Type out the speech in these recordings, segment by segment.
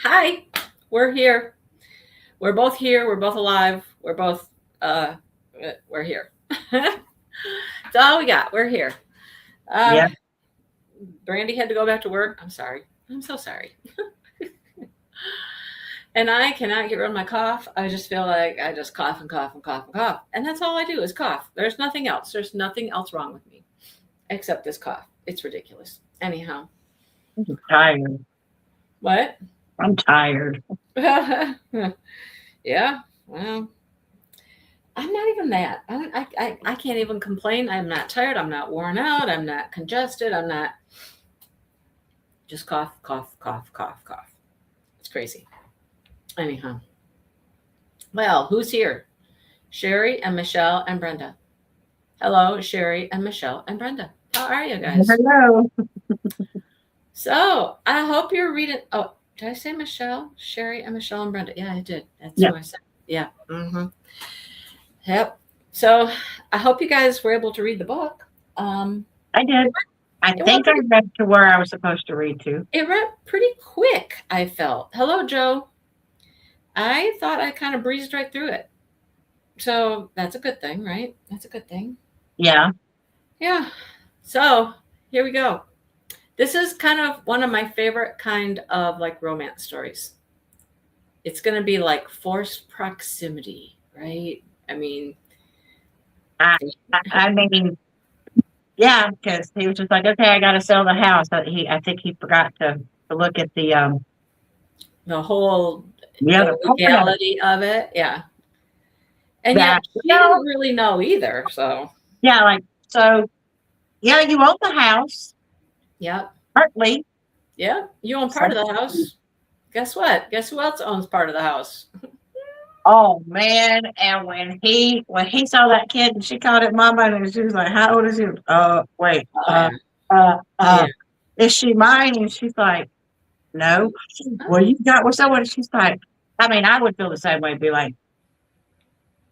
Hi, we're here. We're both here. We're both alive. Uh, we're here. That's all we got. We're here. Uh, Yeah. Brandy had to go back to work. I'm sorry. I'm so sorry. And I cannot get rid of my cough. I just feel like I just cough and cough and cough and cough. And that's all I do is cough. There's nothing else. There's nothing else wrong with me except this cough. It's ridiculous. Anyhow, I'm tired. what? I'm tired. Yeah, well, I'm not even that. I can't even complain. I'm not tired. I'm not worn out. I'm not congested. I'm not just cough, cough, cough, cough, cough. It's crazy. Anyhow, well, who's here? Sherry and Michelle and Brenda. Hello, Sherry and Michelle and Brenda. How are you guys? Hello. So I hope you're reading. Oh, did I say Michelle, Sherry, and Michelle and Brenda? Yeah, I did. That's Yeah, who I said. Yeah. Mm-hmm. Yep. So I hope you guys were able to read the book. Um, I did. I it went think I pretty. read to where I was supposed to read to. It read pretty quick. I felt. Hello, Joe. I thought I kind of breezed right through it. So that's a good thing, right? That's a good thing. Yeah. Yeah. So here we go. This is kind of one of my favorite kind of like romance stories. It's going to be like forced proximity, right? I mean, I, I mean, yeah, because he was just like, okay, I got to sell the house. But I think he forgot to look at the whole the the other part of it. legality of it, yeah. And yet That, she didn't really know either. So, yeah, like, so, yeah, you own the house, yep, partly. yeah. You own part So, of the house. Guess what? Guess who else owns part of the house? oh man, and when he saw that kid and she called it mama and she was like, how old is he? Wait, Oh yeah, uh, yeah. uh, is she mine? And she's like, no. Well, you got with someone. She's like, I mean, I would feel the same way. Be like,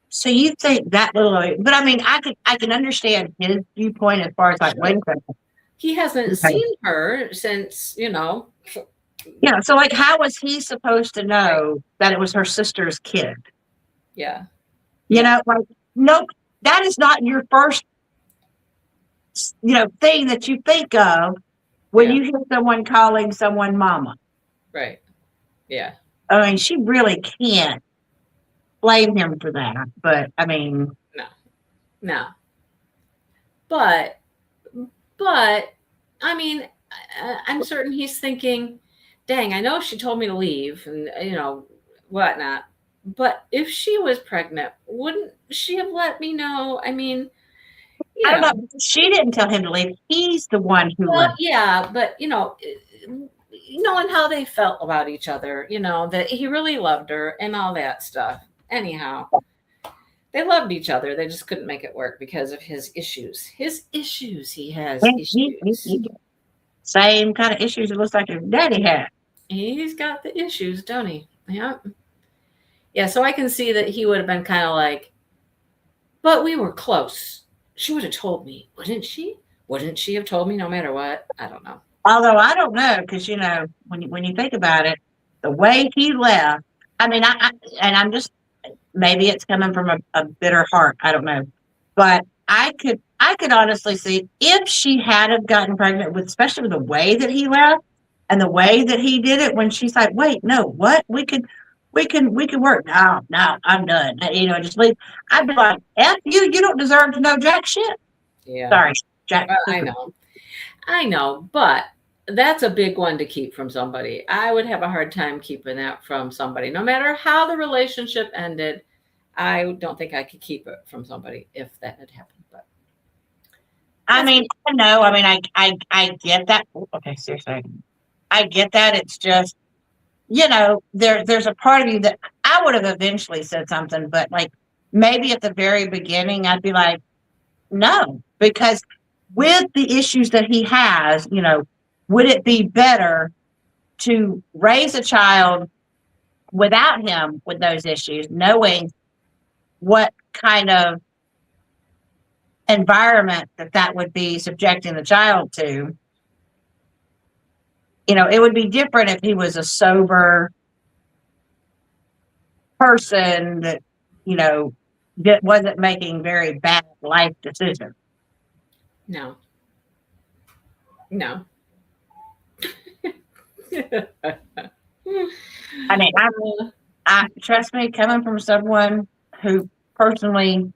so you think that little, but I mean, I can understand his viewpoint as far as like, wait Sure. a second. He hasn't Okay. seen her since Yeah. So like, how was he supposed to know that it was her sister's kid? yeah, You yeah, know, like, no, that is not your first, thing that you think of when yeah. you hear someone calling someone mama. Right. Yeah. I mean, she really can't blame him for that. But I mean, No. No. But but I mean, I'm certain he's thinking, "Dang, I know she told me to leave, and whatnot. But if she was pregnant, wouldn't she have let me know? I mean, you I don't know, know. She didn't tell him to leave. He's the one who well, left. yeah, but knowing how they felt about each other, that he really loved her and all that stuff. Anyhow, they loved each other. They just couldn't make it work because of his issues. His issues. He has And issues. same kind of issues it looks like his daddy had. He's got the issues, don't he? Yeah. Yeah, so I can see that he would have been kind of like, but we were close. She would have told me, wouldn't she? Wouldn't she have told me no matter what? I don't know. Although I don't know, because when you think about it, the way he left, I mean, and I'm just maybe it's coming from a bitter heart. I don't know, but I could honestly see if she had have gotten pregnant with, especially with the way that he left and the way that he did it. When she's like, "Wait, no, what? We can work. No, no, I'm done. Just leave." I'd be like, "F you. You don't deserve to know jack shit." Yeah. Sorry, Jack. Well, I know. I know, but that's a big one to keep from somebody. I would have a hard time keeping that from somebody. No matter how the relationship ended, I don't think I could keep it from somebody if that had happened. But I that's mean, me. I know. I mean, I get that. Okay, seriously, I get that. It's just there's a part of you that I would have eventually said something, but like maybe at the very beginning, I'd be like, no, because with the issues that he has, would it be better to raise a child without him with those issues, knowing what kind of environment that would be subjecting the child to? It would be different if he was a sober, person that, that wasn't making very bad life decisions. No. No. I mean, I trust me, coming from someone who personally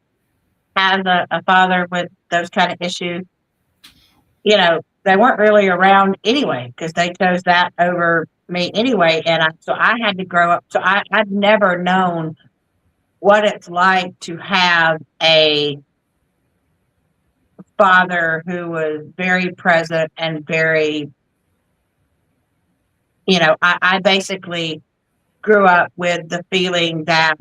has a father with those kind of issues, they weren't really around anyway because they chose that over me anyway. And so I had to grow up. So I've never known what it's like to have a father who was very present and very, I basically grew up with the feeling that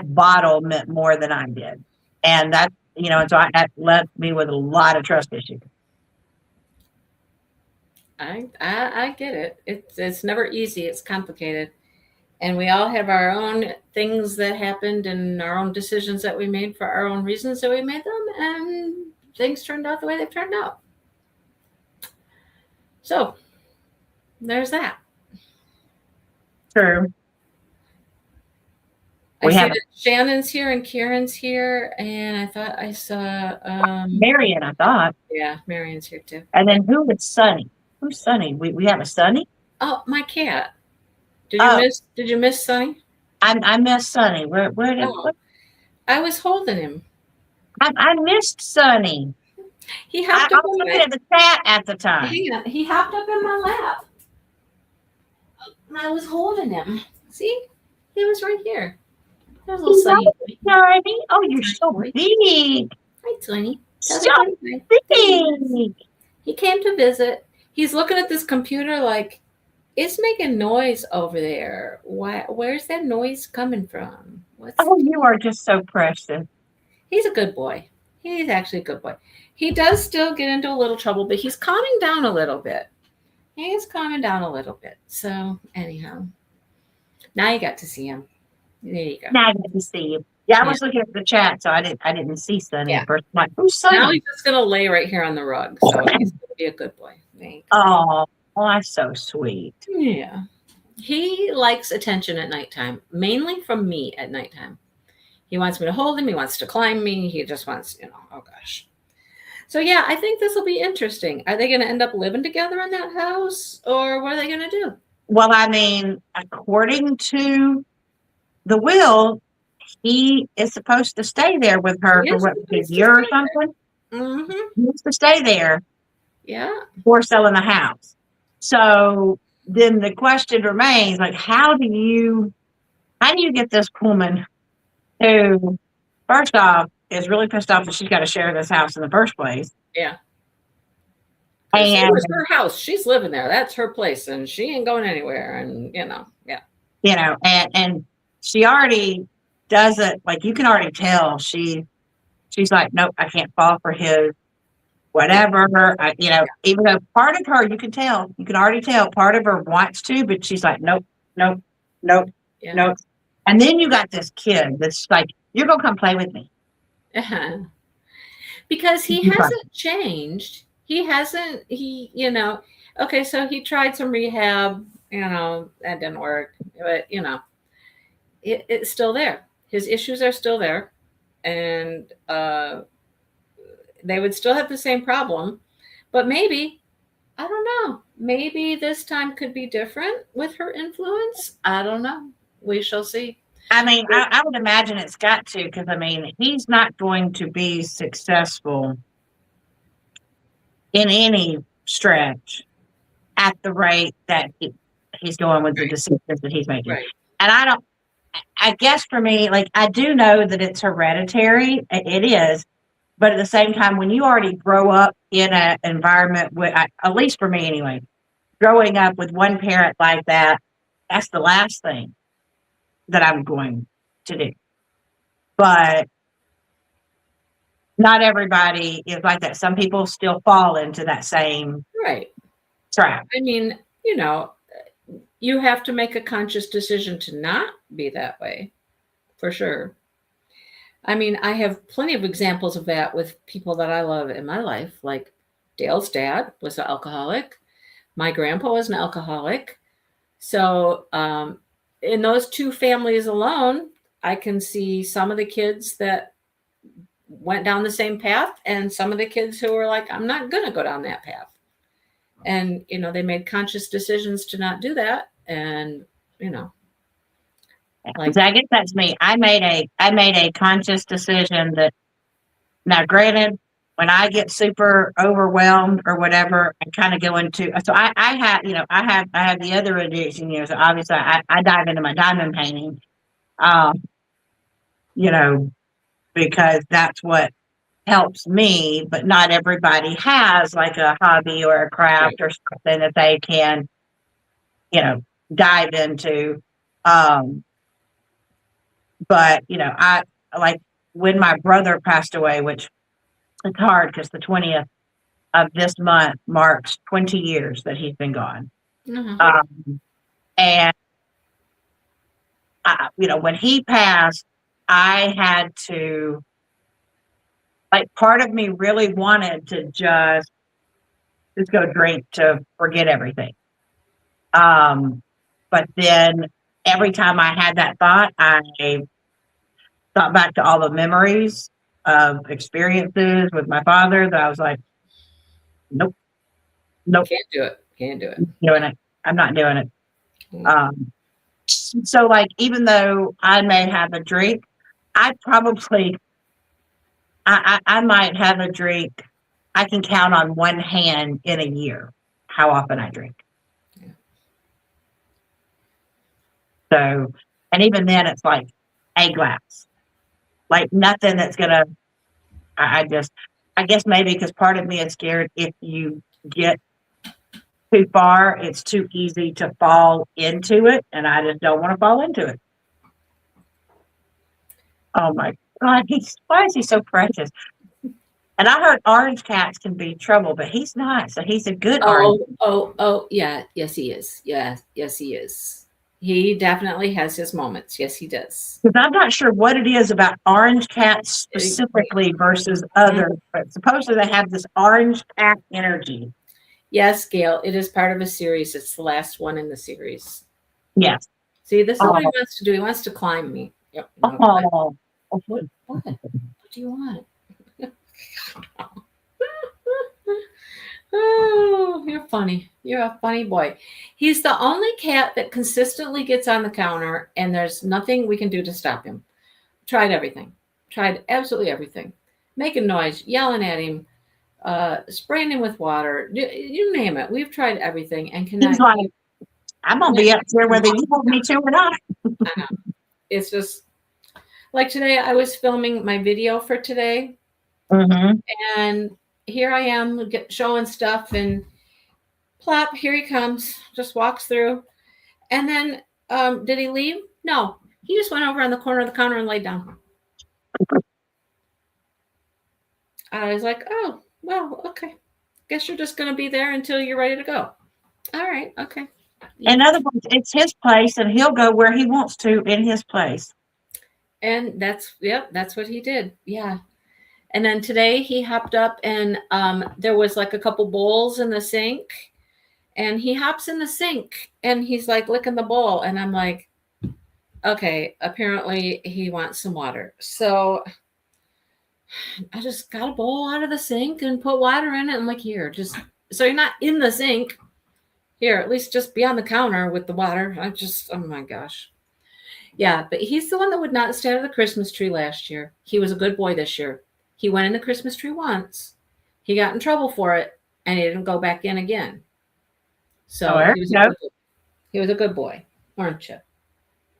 bottle meant more than I did. And that, and so that left me with a lot of trust issues. I get it. It's never easy. It's complicated. And we all have our own things that happened and our own decisions that we made for our own reasons that we made them. And things turned out the way they've turned out. So there's that. True. I see that Shannon's here and Kieran's here. And I thought I saw Marion, I thought. Yeah, Marion's here too. And then who was Sunny? Who's Sunny? We have a Sunny? Oh, my cat. Did you miss Sunny? I missed Sunny. Where did I was holding him. I missed Sunny. He hopped I up was on looking at the chat at the time. He hopped up in my lap. And I was holding him. See? He was right here. There's a little Sunny. Oh, you're so big. Hi, Sunny. So big. He came to visit. He's looking at this computer like, it's making noise over there. Where's that noise coming from? You are just so precious. He's a good boy. He's actually a good boy. He does still get into a little trouble, but he's calming down a little bit. So anyhow, now you got to see him. There you go. Now I get to see him. Yeah, I was looking at the chat, so I didn't see Sunny at first. I'm like, who's Sunny? Now he's just gonna lay right here on the rug. So he's gonna be a good boy. Oh, that's so sweet. Yeah. He likes attention at nighttime, mainly from me at nighttime. He wants me to hold him. He wants to climb me. He just wants, oh gosh. So yeah, I think this will be interesting. Are they going to end up living together in that house, or what are they going to do? Well, I mean, according to the will, he is supposed to stay there with her for a year or something. Mm-hmm. He wants to stay there. Yeah. Before selling the house. So then the question remains, like, how do you get this woman who, first off, is really pissed off that she's got to share this house in the first place? Yeah. And it was her house. She's living there. That's her place, and she ain't going anywhere. And yeah. And she already does it. Like, you can already tell she's like, nope, I can't fall for his whatever. Even though part of her, you can already tell part of her wants to, but she's like, nope. Yeah. And then you got this kid that's like, you're going to come play with me. Uh-huh. Because he hasn't changed. Okay, so he tried some rehab, that didn't work, but it's still there. His issues are still there. And, they would still have the same problem, but maybe, I don't know, maybe this time could be different with her influence. I don't know. We shall see. I mean, I would imagine it's got to, because, I mean, he's not going to be successful in any stretch at the rate that he's going with the decisions that he's making. Right. And I guess for me, like, I do know that it's hereditary. It is. But at the same time, when you already grow up in an environment with, at least for me anyway, growing up with one parent like that, that's the last thing that I'm going to do. But not everybody is like that. Some people still fall into that same trap. I mean, you have to make a conscious decision to not be that way, for sure. I mean, I have plenty of examples of that with people that I love in my life. Like Dale's dad was an alcoholic. My grandpa was an alcoholic. So in those two families alone, I can see some of the kids that went down the same path and some of the kids who were like, I'm not going to go down that path. And, they made conscious decisions to not do that. And, like, So I guess that's me. I made a conscious decision that, now granted, when I get super overwhelmed or whatever, I kind of go into, so I have, I have the other addiction, so obviously I dive into my diamond painting, um, because that's what helps me, but not everybody has like a hobby or a craft or something that they can, dive into. But, I like when my brother passed away, which it's hard because the 20th of this month marks 20 years that he's been gone. And, when he passed, I had to, like, part of me really wanted to just go drink to forget everything. But then every time I had that thought, I thought back to all the memories of experiences with my father that I was like, nope. Can't do it. Doing it. I'm not doing it. So like, even though I may have a drink, I might have a drink. I can count on one hand in a year how often I drink. Yeah. So, and even then it's like a glass, like nothing that's gonna, I guess maybe because part of me is scared if you get too far, it's too easy to fall into it. And I just don't want to fall into it. Oh my God. Why is he so precious? And I heard orange cats can be trouble, but he's not. So he's a good orange. Oh, yeah. Yes, he is. Yes, he is. He definitely has his moments. Yes, he does. Because I'm not sure what it is about orange cats specifically versus others, but supposedly they have this orange cat energy. Yes, Gail, it is part of a series. It's the last one in the series. Yes. See, this is what he wants to do. He wants to climb me. Yep. What? What do you want? Oh, you're funny. You're a funny boy. He's the only cat that consistently gets on the counter, and there's nothing we can do to stop him. Tried everything. Tried absolutely everything. Making noise, yelling at him, spraying him with water. You name it. We've tried everything and cannot. He's like, I'm gonna be up there whether you want me to or not. I know. It's just like today. I was filming my video for today, and here I am showing stuff, and plop, here he comes. Just walks through, and then did he leave? No, he just went over on the corner of the counter and laid down. I was like, oh, well, okay. Guess you're just going to be there until you're ready to go. All right, okay. In other words, it's his place, and he'll go where he wants to in his place. And that's what he did. Yeah. And then today he hopped up, and there was like a couple bowls in the sink, and he hops in the sink, and he's like licking the bowl, and I'm like, okay, apparently he wants some water. So I just got a bowl out of the sink and put water in it. I'm like, here, just so you're not in the sink. Here, at least just be on the counter with the water. Oh my gosh. Yeah, but he's the one that would not stay under the Christmas tree last year. He was a good boy this year. He went in the Christmas tree once. He got in trouble for it, and he didn't go back in again. So he was a good boy, weren't you?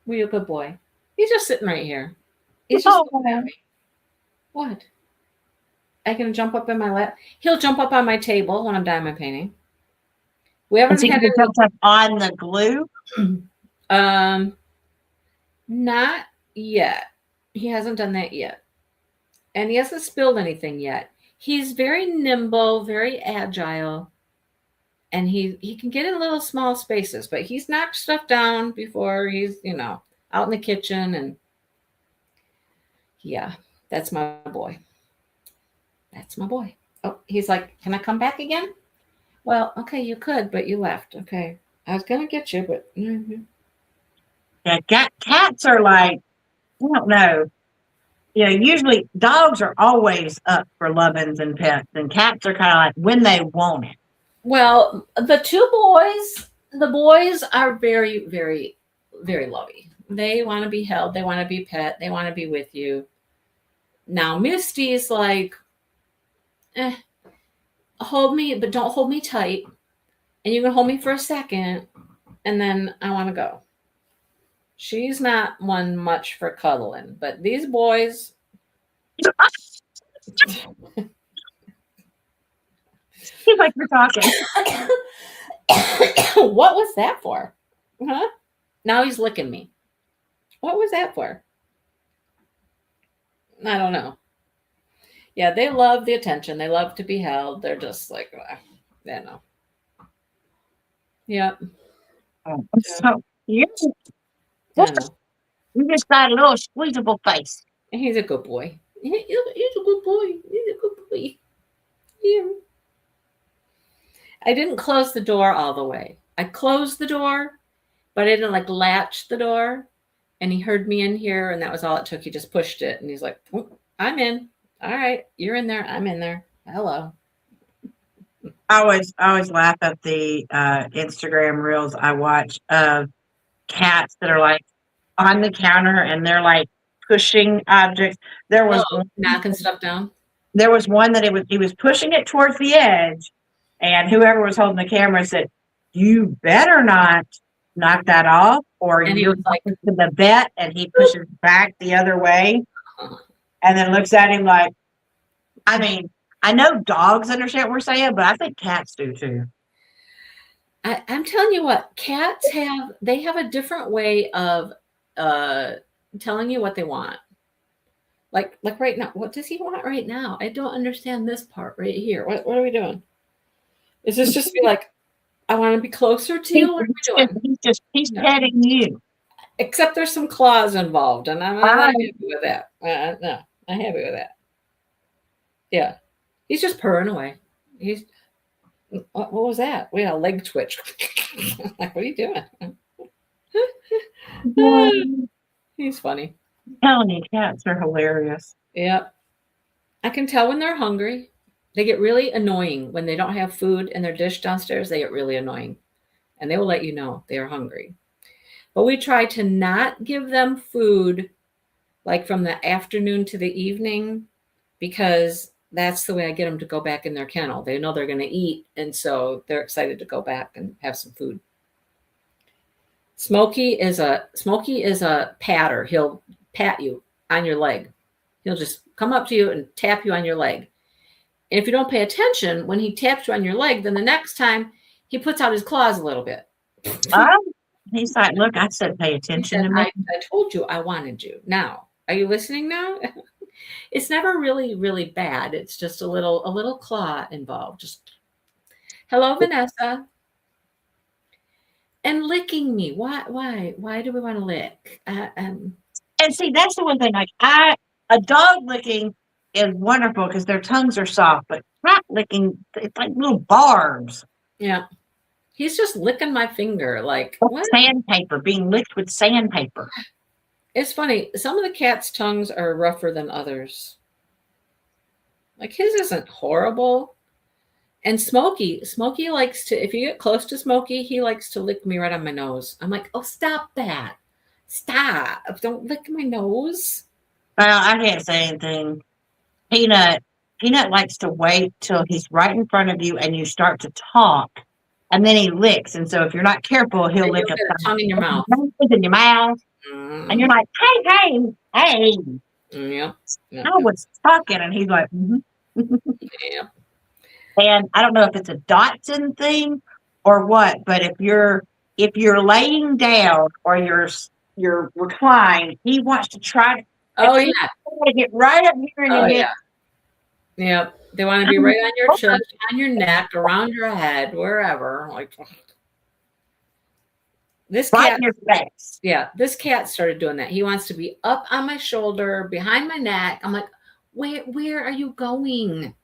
Were you a good boy? He's just sitting right here. He's just looking at me. What? I can jump up in my lap. He'll jump up on my table when I'm diamond painting. We haven't had it jump up on the glue. Not yet. He hasn't done that yet, and he hasn't spilled anything yet. He's very nimble, very agile, and he can get in little small spaces. But he's knocked stuff down before. He's out in the kitchen, and yeah, that's my boy. That's my boy. Oh, he's like, can I come back again? Well, okay, you could, but you left. Okay. I was going to get you, but Yeah, cats are like, I don't know. Usually dogs are always up for lovin's and pets, and cats are kind of like when they want it. Well, the boys are very, very, very lovey. They want to be held. They want to be pet. They want to be with you. Now, Misty's like, eh, hold me, but don't hold me tight. And you can hold me for a second, and then I want to go. She's not one much for cuddling, but these boys, He's like, you're talking. what was that for? Huh? Now he's licking me. What was that for? I don't know. Yeah, they love the attention. They love to be held. They're just like, yeah, no. Yep. So you I know. you just got a little squeezable face. He's a good boy. He's a good boy. He's a good boy. Yeah. I didn't close the door all the way. I closed the door, but I didn't like latch the door. And he heard me in here, and that was all it took. He just pushed it, and he's like, "Oh, I'm in. All right, you're in there. I'm in there. Hello." I always laugh at the Instagram reels I watch of cats that are like on the counter and they're like pushing objects. There was Knocking stuff down. there was one that he was pushing it towards the edge, and whoever was holding the camera said, "You better not knock that off, or And he you're was like, going to the vet." And he pushes back the other way, uh-huh. and then looks at him like, I mean, I know dogs understand what we're saying, but I think cats do too. I'm telling you what, cats have a different way of telling you what they want. Like right now, what does he want right now? I don't understand this part right here. What are we doing? Is this just be like, I want to be closer to you? What are we doing? He's petting you. Except there's some claws involved, and I'm not happy with that. No, I'm happy with that. Yeah, he's just purring away. He's what was that? We had a leg twitch. Like, what are you doing? He's funny. Telling you, cats are hilarious. Yep. I can tell when they're hungry. They get really annoying when they don't have food in their dish downstairs. They get really annoying, and they will let you know they are hungry. But we try to not give them food like from the afternoon to the evening, because that's the way I get them to go back in their kennel. They know they're going to eat, and so they're excited to go back and have some food. Smokey is a patter. He'll pat you on your leg. He'll just come up to you and tap you on your leg. And if you don't pay attention, when he taps you on your leg, then the next time he puts out his claws a little bit. He's like, look, I said pay attention to me. I told you I wanted you. Now, are you listening now? It's never really, really bad. It's just a little claw involved. Just hello, Vanessa. And licking me. Why do we want to lick? And see, that's the one thing. Like a dog licking is wonderful because their tongues are soft, but cat licking, it's like little barbs. Yeah. He's just licking my finger like what? Sandpaper, being licked with sandpaper. It's funny. Some of the cat's tongues are rougher than others. Like his isn't horrible. And Smokey likes to, if you get close to Smokey, he likes to lick me right on my nose. I'm like, oh, stop that. Stop. Don't lick my nose. Well, I can't say anything. Peanut likes to wait till he's right in front of you and you start to talk, and then he licks. And so if you're not careful, he'll lick a tongue in your mouth. In your mouth. And you're like, hey. Yeah. I was talking, and he's like, Yeah. And I don't know if it's a Dotson thing or what, but if you're laying down or you're reclined, he wants to try to get right up here in your neck. Yeah. They want to be right on your chest, on your neck, around your head, wherever. Like this right cat in your face. Yeah, this cat started doing that. He wants to be up on my shoulder, behind my neck. I'm like, where are you going?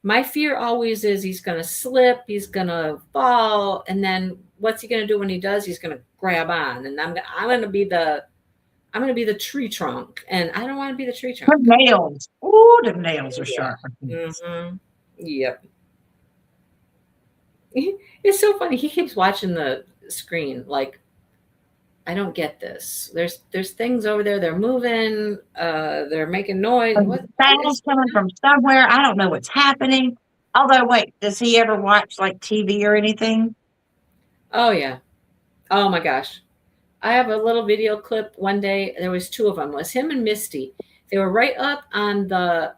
My fear always is he's going to slip, he's going to fall, and then what's he gonna do when he does? He's gonna grab on, and I'm gonna be the tree trunk, and I don't want to be the tree Her trunk. nails. Ooh, the nails are Yeah. sharp. Mm-hmm. Yep. It's so funny. He keeps watching the screen like, I don't get this. There's things over there. They're moving. They're making noise. And What? sounds coming from somewhere. I don't know what's happening. Although, wait, does he ever watch like TV or anything? Oh yeah. Oh my gosh. I have a little video clip. One day there was two of them. It was him and Misty. They were right up on the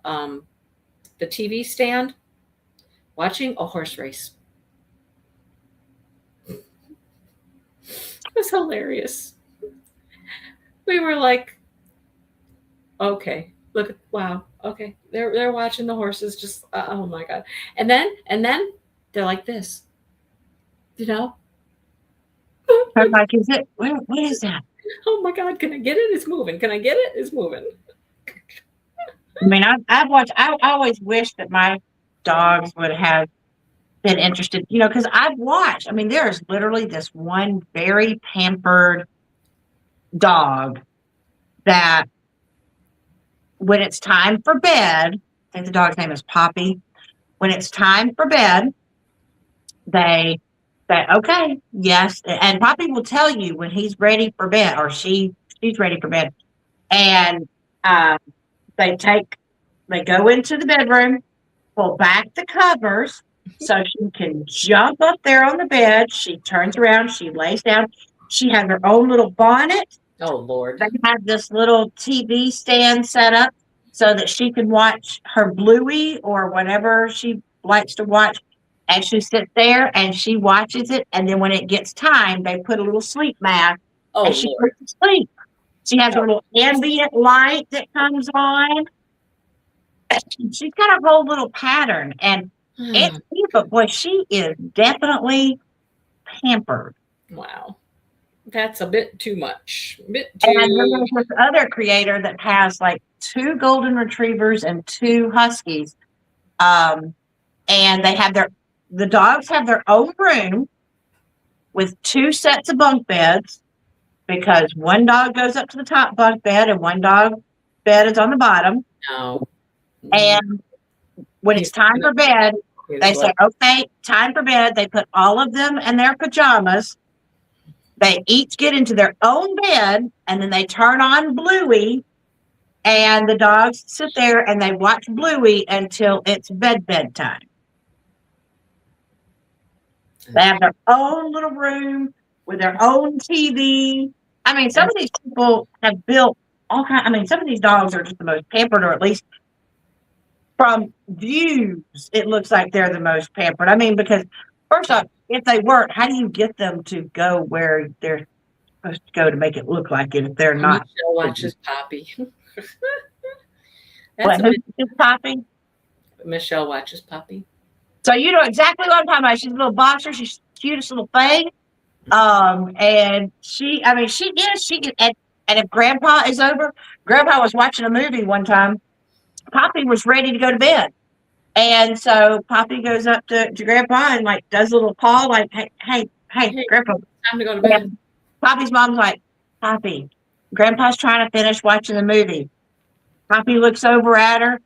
TV stand watching a horse race. It was hilarious. We were like, okay, look, wow, okay. They're watching the horses just oh my god. And then they're like this. You know? I'm like, is it? What is that? Oh my god, can I get it? It's moving. Can I get it? It's moving. I mean, I've watched. I always wish that my dogs would have been interested. You know, because I've watched. I mean, there is literally this one very pampered dog that when it's time for bed, I think the dog's name is Poppy. When it's time for bed, they say, okay, yes. And Poppy will tell you when he's ready for bed or she's ready for bed. And they go into the bedroom, pull back the covers so she can jump up there on the bed. She turns around, she lays down. She has her own little bonnet. Oh Lord. They have this little TV stand set up so that she can watch her Bluey or whatever she likes to watch. And she sits there and she watches it. And then when it gets time, they put a little sleep mask Oh and she Lord. goes to sleep. She has a little ambient light that comes on. She's got a whole little pattern. And it's cute, but boy, she is definitely pampered. Wow. That's a bit too much. A bit And then too. there's this other creator that has like 2 golden retrievers and 2 huskies. And the dogs have their own room with 2 sets of bunk beds because one dog goes up to the top bunk bed and one dog bed is on the bottom. No. And when it's time for bed, they say, okay, time for bed. They put all of them in their pajamas. They each get into their own bed, and then they turn on Bluey, and the dogs sit there and they watch Bluey until it's bedtime. They have their own little room with their own TV. I mean, some of these people have built all kinds. I mean, some of these dogs are just the most pampered, or at least from views, it looks like they're the most pampered. I mean, because first off, if they weren't, how do you get them to go where they're supposed to go to make it look like it if they're not? Michelle watches Poppy. What, who's Poppy? Michelle watches Poppy. So you know exactly what I'm talking about. She's a little boxer. She's the cutest little thing. And she is, and if Grandpa is over, Grandpa was watching a movie one time. Poppy was ready to go to bed. And so Poppy goes up to Grandpa and like does a little call like, hey, Grandpa. Time to go to bed. Poppy's mom's like, Poppy, Grandpa's trying to finish watching the movie. Poppy looks over at her,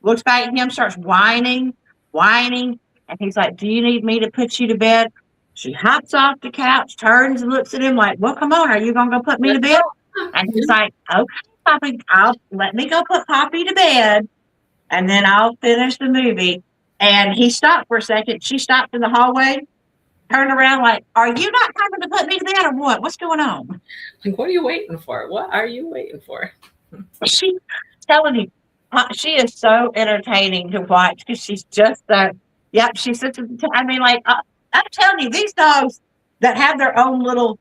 looks back at him, starts whining. And he's like, do you need me to put you to bed? She hops off the couch, turns and looks at him like, well, come on, are you going to go put me to bed? And he's like, okay, Poppy, let me go put Poppy to bed. And then I'll finish the movie. And he stopped for a second. She stopped in the hallway, turned around like, are you not coming to put me to bed or what? What's going on? Like, what are you waiting for? What are you waiting for? She's telling you, she is so entertaining to watch because she's just yep, she sits at the I mean, like, I'm telling you, these dogs that have their own little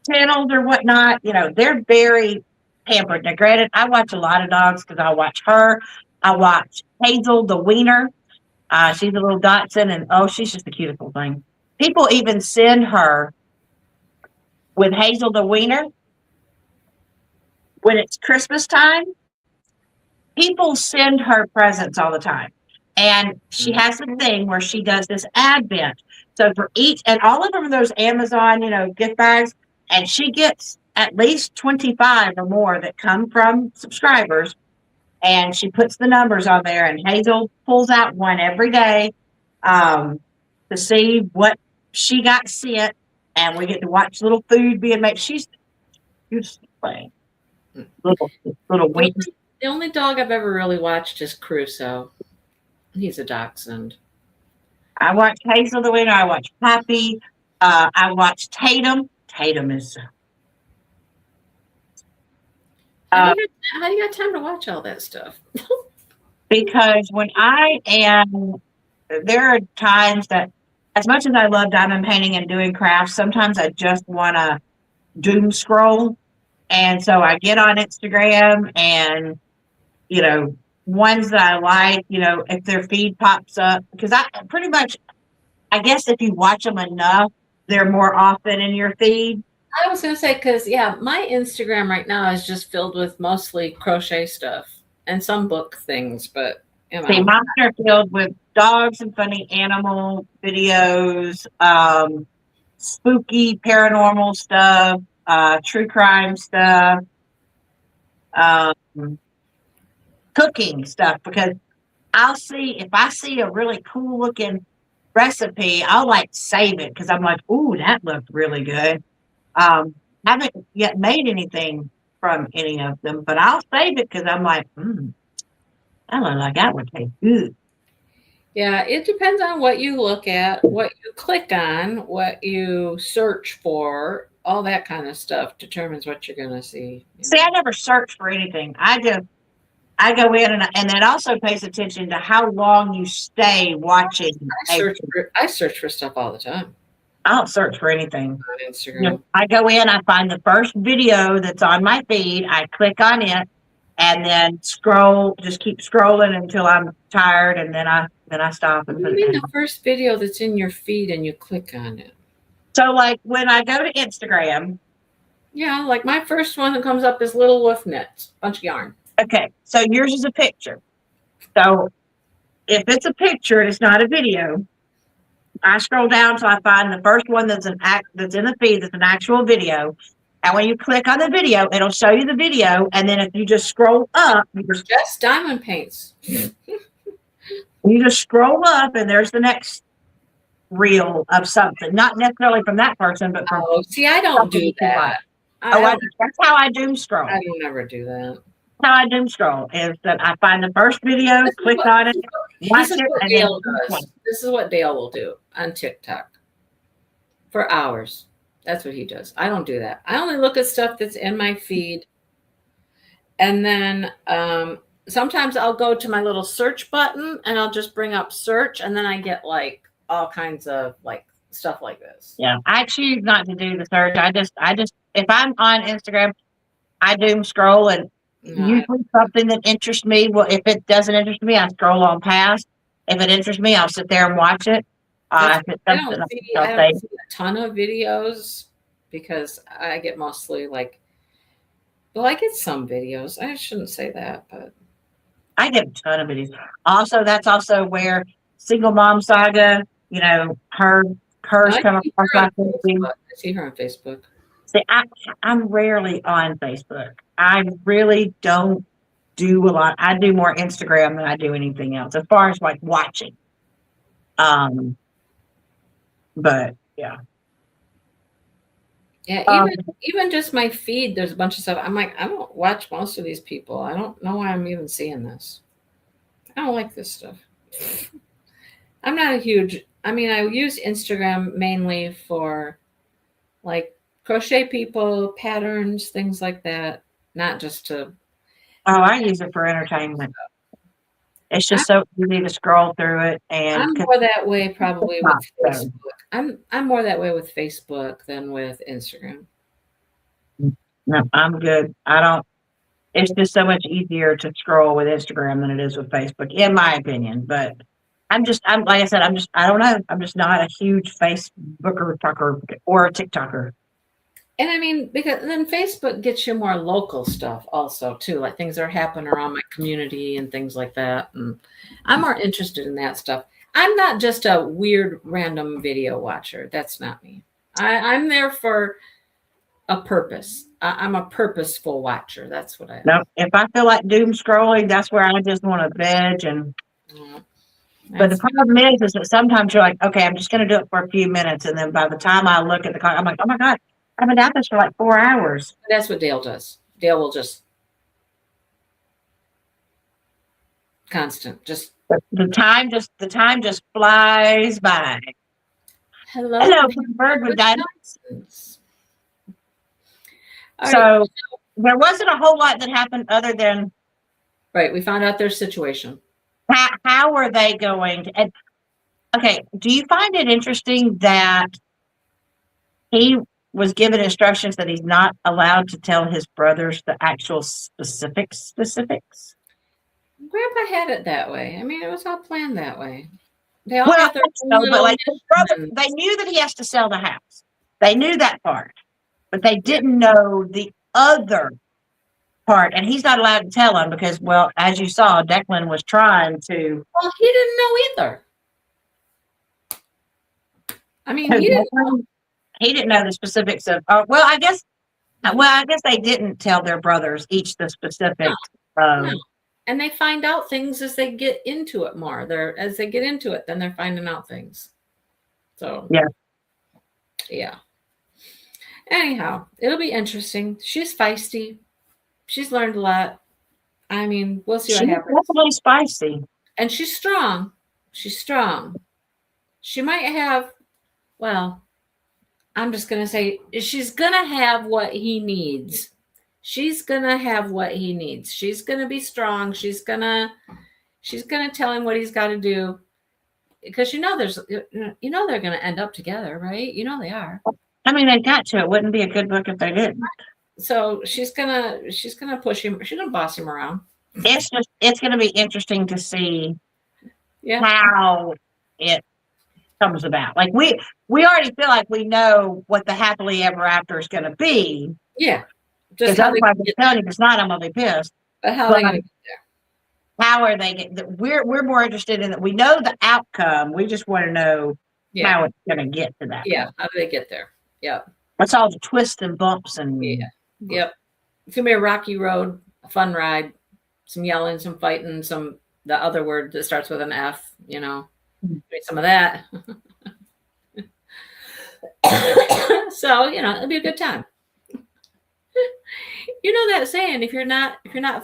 channels or whatnot, you know, they're very pampered. Now, granted, I watch a lot of dogs because I watch her. I watch Hazel, the wiener. She's a little Dachshund, and she's just the cutest little thing. People even send her with Hazel, the wiener. When it's Christmas time, people send her presents all the time. And she has a thing where she does this Advent. So for each, and all of them are those Amazon, gift bags, and she gets at least 25 or more that come from subscribers. And she puts the numbers on there, and Hazel pulls out one every day to see what she got sent, and we get to watch little food being made. She's playing little wings. The only dog I've ever really watched is Crusoe. He's a dachshund. I watch Hazel the Winner. I watch Poppy. I watch Tatum. Tatum is. How do you got time to watch all that stuff? Because when there are times that, as much as I love diamond painting and doing crafts, sometimes I just want to doom scroll. And so I get on Instagram and, ones that I like, if their feed pops up, because I guess if you watch them enough, they're more often in your feed. I was going to say, because, my Instagram right now is just filled with mostly crochet stuff and some book things, but, See, mine are filled with dogs and funny animal videos, spooky paranormal stuff, true crime stuff, cooking stuff, because if I see a really cool looking recipe, I'll save it because I'm like, ooh, that looked really good. I haven't yet made anything from any of them, but I'll save it because I'm like, that looked like that would taste good. Yeah, it depends on what you look at, what you click on, what you search for, all that kind of stuff determines what you're going to see. See, I never search for anything. I go in and that also pays attention to how long you stay watching. I search for stuff all the time. I don't search for anything on Instagram. I go in, I find the first video that's on my feed, I click on it, and then just keep scrolling until I'm tired, and then I stop and put it down. The first video that's in your feed and you click on it. So when I go to Instagram. Yeah, my first one that comes up is Little Wolf Knits, bunch of yarn. Okay, so yours is a picture. So if it's a picture and it's not a video, I scroll down till I find the first one that's in the feed that's an actual video. And when you click on the video, it'll show you the video. And then if you just scroll up, just diamond paints. You just scroll up and there's the next reel of something. Not necessarily from that person, but from see, I don't do that. That's how I doom scroll. I don't ever do that. How I doom scroll is that I find the first video, click on it, watch it, and Dale does. This is what Dale will do on TikTok for hours. That's what he does. I don't do that. I only look at stuff that's in my feed, and then sometimes I'll go to my little search button and I'll just bring up search, and then I get all kinds of stuff like this. Yeah, I choose not to do the search. I just if I'm on Instagram, I doom scroll and. Usually something that interests me. Well, if it doesn't interest me, I scroll on past. If it interests me, I'll sit there and watch it. I don't see a ton of videos because I get mostly I get some videos. I shouldn't say that, but I get a ton of videos. Also, that's also where Single Mom Saga, hers come across my Facebook. I see her on Facebook. See, I'm rarely on Facebook. I really don't do a lot. I do more Instagram than I do anything else, as far as watching. But yeah. Yeah, even just my feed, there's a bunch of stuff. I'm I don't watch most of these people. I don't know why I'm even seeing this. I don't like this stuff. I'm not I use Instagram mainly for crochet people, patterns, things like that. Not just to. Oh, I use it for entertainment. It's just so easy to scroll through it, and I'm more that way probably with Facebook. I'm more that way with Facebook than with Instagram. No, I'm good. I don't. It's just so much easier to scroll with Instagram than it is with Facebook, in my opinion. But I'm like I said, I don't know. I'm just not a huge Facebooker or a TikToker. And because then Facebook gets you more local stuff also too, things that are happening around my community and things like that. And I'm more interested in that stuff. I'm not just a weird random video watcher. That's not me. I'm there for a purpose. I'm a purposeful watcher. That's what I am. No, if I feel like doom scrolling, that's where I just want to veg. And but the That's, problem is that sometimes you're like, okay, I'm just going to do it for a few minutes, and then by the time I look at the clock, I'm like, oh my god, I've been at this for like 4 hours. that's what Dale does. Dale will just constant, just But the time just flies by. hello. Hello, bird with died. nonsense. All right, So there wasn't a whole lot that happened other than right. We found out their situation. how are they going to, and okay, do you find it interesting that he was given instructions that he's not allowed to tell his brothers the actual specifics? Grandpa had it that way. I mean, it was all planned that way. They all Well, got their own no, but little like his brother, missions. they knew that he has to sell the house. They knew that part, but they didn't know the other part, and he's not allowed to tell them because, well, as you saw, Declan was trying to. Well, he didn't know either. I mean, he didn't know. He didn't know the specifics of. Well, I guess. Well, I guess they didn't tell their brothers each the specifics. No. And they find out things as they get into it more. As they get into it, then they're finding out things. So yeah. Anyhow, it'll be interesting. She's feisty. She's learned a lot. I mean, we'll see what She's happens. definitely spicy. And she's strong. She's strong. She might have, well, I'm just going to say she's going to have what he needs. She's going to have what he needs. She's going to be strong. She's going to tell him what he's got to do, because they're going to end up together, right? You know they are. I mean, they got to. It wouldn't be a good book if they didn't. So she's going to push him. She's going to boss him around. It's going to be interesting to see Yeah. how it comes about. Like we already feel like we know what the happily ever after is going to be. Yeah. Because otherwise, I'm telling you, if it's not, I'm going to be pissed. But how are they going to get there? How are they getting? We're more interested in that. We know the outcome. We just want to know how it's going to get to that. Yeah. How do they get there? Yeah. What's all the twists and bumps and Yep. It's gonna be a rocky road, a fun ride, some yelling, some fighting, the other word that starts with an F, some of that. So, it'll be a good time. You know that saying, if you're not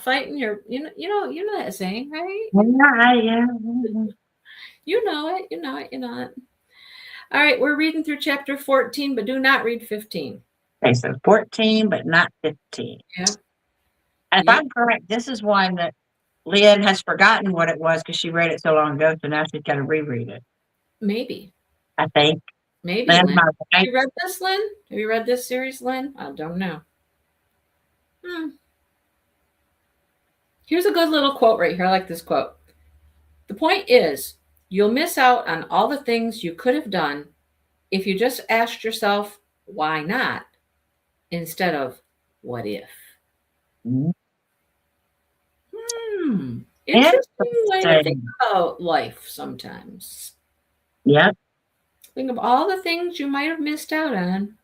fighting, you know that saying, right? Yeah. You know it. All right, we're reading through chapter 14, but do not read 15. Okay, so 14, but not 15. Yeah. And if I'm correct, this is one that Lynn has forgotten what it was because she read it so long ago, so now she's got to reread it. Maybe. I think. Maybe. Lynn, Lynn. Have you read this, Lynn? Have you read this series, Lynn? I don't know. Here's a good little quote right here. I like this quote. The point is, you'll miss out on all the things you could have done if you just asked yourself, why not? Instead of, what if? Interesting way to think about life sometimes. Yeah. Think of all the things you might have missed out on,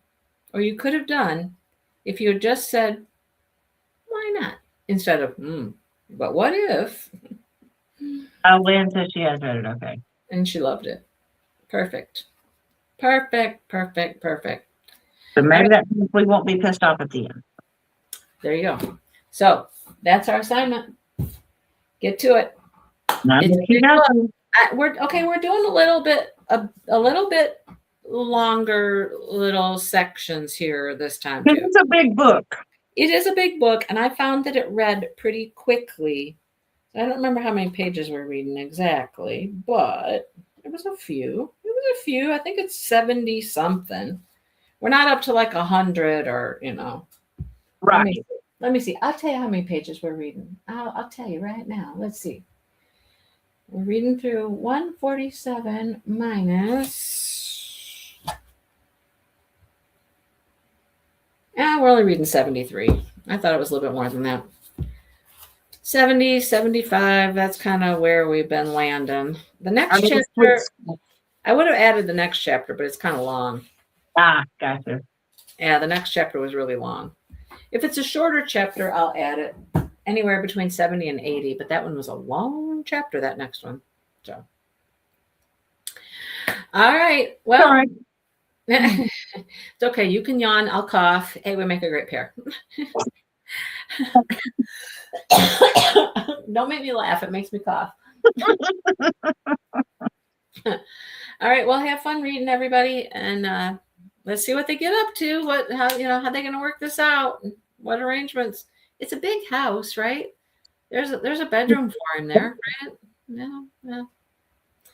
or you could have done, if you had just said, why not? Instead of, but what if? Lynn says she has read it, okay. And she loved it. Perfect. So maybe that means we won't be pissed off at the end. There you go. So that's our assignment. Get to it. We're doing a little bit longer little sections here this time too. It's a big book. It is a big book, and I found that it read pretty quickly. I don't remember how many pages we're reading exactly, but it was a few. I think it's 70 something. We're not up to like 100 or, Right. Let me see. I'll tell you how many pages we're reading. I'll tell you right now. Let's see. We're reading through 147 minus. We're only reading 73. I thought it was a little bit more than that. 70, 75, that's kind of where we've been landing. The next I mean, chapter, I would have added the next chapter, but it's kind of long. Gotcha. Yeah, the next chapter was really long. If it's a shorter chapter, I'll add it anywhere between 70 and 80, but that one was a long chapter, that next one. So, all right. Well, Sorry. it's okay. You can yawn. I'll cough. Hey, we make a great pair. Don't make me laugh. It makes me cough. All right. Well, have fun reading, everybody, and let's see what they get up to. How they going to work this out? What arrangements? It's a big house, right? There's a bedroom for him there, right? No.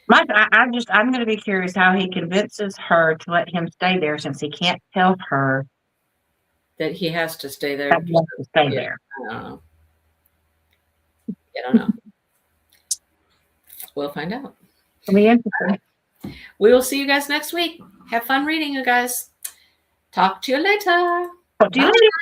I'm going to be curious how he convinces her to let him stay there, since he can't tell her That he has to stay there. that he has to stay there. I don't know. We'll find out. It'll be interesting. We will see you guys next week. Have fun reading, you guys. Talk to you later. Talk to you later.